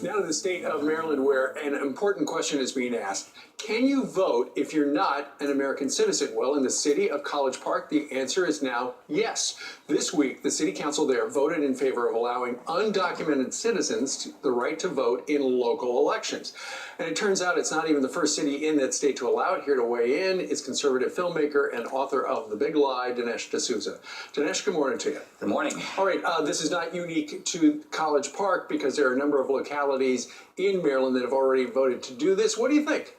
Now to the state of Maryland, where an important question is being asked. Can you vote if you're not an American citizen? Well, in the city of College Park, the answer is now yes. This week, the city council there voted in favor of allowing undocumented citizens the right to vote in local elections. And it turns out it's not even the first city in that state to allow it. Here to weigh in is conservative filmmaker and author of The Big Lie, Dinesh D'Souza. Dinesh, good morning to you. Good morning. All right, this is not unique to College Park because there are a number of localities in Maryland that have already voted to do this. What do you think?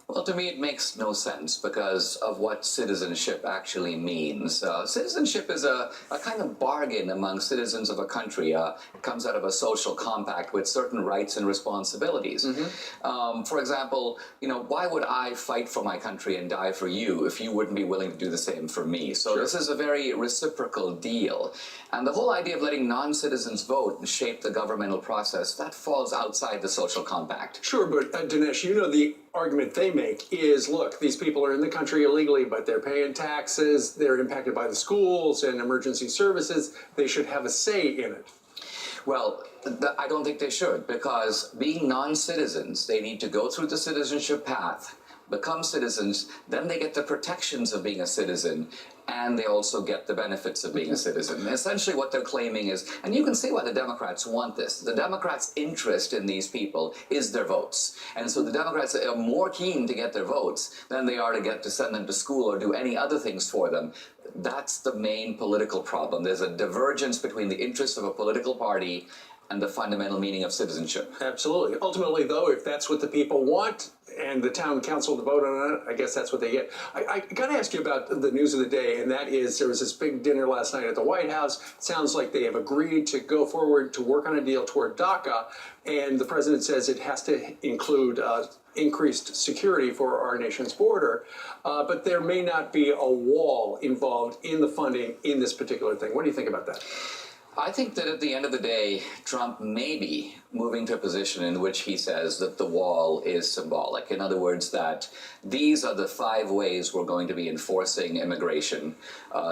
Well, to me, it makes no sense because of what citizenship actually means. Citizenship is a kind of bargain among citizens of a country. It comes out of a social compact with certain rights and responsibilities. For example, why would I fight for my country and die for you if you wouldn't be willing to do the same for me? So This is a very reciprocal deal. And the whole idea of letting non-citizens vote and shape the governmental process, that falls outside the social compact. Sure, but Dinesh, the argument they make is, look, these people are in the country illegally, but they're paying taxes, they're impacted by the schools and emergency services, they should have a say in it. Well, I don't think they should, because being non-citizens, they need to go through the citizenship path, become citizens, then they get the protections of being a citizen, and they also get the benefits of being a citizen. And essentially what they're claiming is, and you can see why the Democrats want this, the Democrats' interest in these people is their votes. And so the Democrats are more keen to get their votes than they are to send them to school or do any other things for them. That's the main political problem. There's a divergence between the interests of a political party and the fundamental meaning of citizenship. Absolutely. Ultimately, though, if that's what the people want and the town council to vote on it, I guess that's what they get. I got to ask you about the news of the day, and that is there was this big dinner last night at the White House. It sounds like they have agreed to go forward to work on a deal toward DACA, and the president says it has to include increased security for our nation's border, but there may not be a wall involved in the funding in this particular thing. What do you think about that? I think that at the end of the day, Trump may be moving to a position in which he says that the wall is symbolic. In other words, that these are the 5 ways we're going to be enforcing immigration.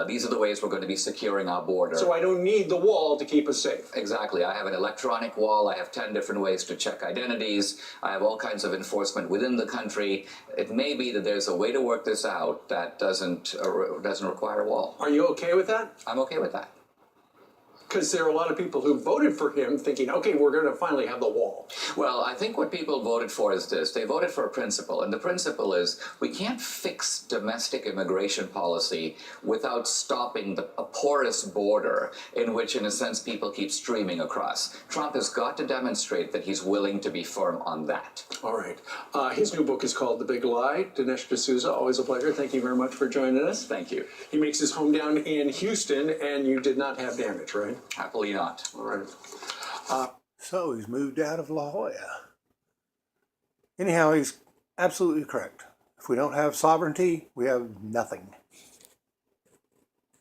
These are the ways we're going to be securing our border. So I don't need the wall to keep us safe. Exactly. I have an electronic wall. I have 10 different ways to check identities. I have all kinds of enforcement within the country. It may be that there's a way to work this out that doesn't require a wall. Are you okay with that? I'm okay with that. Because there are a lot of people who voted for him thinking, okay, we're going to finally have the wall. Well, I think what people voted for is this. They voted for a principle, and the principle is we can't fix domestic immigration policy without stopping a porous border in which, in a sense, people keep streaming across. Trump has got to demonstrate that he's willing to be firm on that. All right. His new book is called The Big Lie. Dinesh D'Souza, always a pleasure. Thank you very much for joining us. Thank you. He makes his home down in Houston, and you did not have damage, right? Happily not. All right. So he's moved out of La Jolla. Anyhow, he's absolutely correct. If we don't have sovereignty, we have nothing.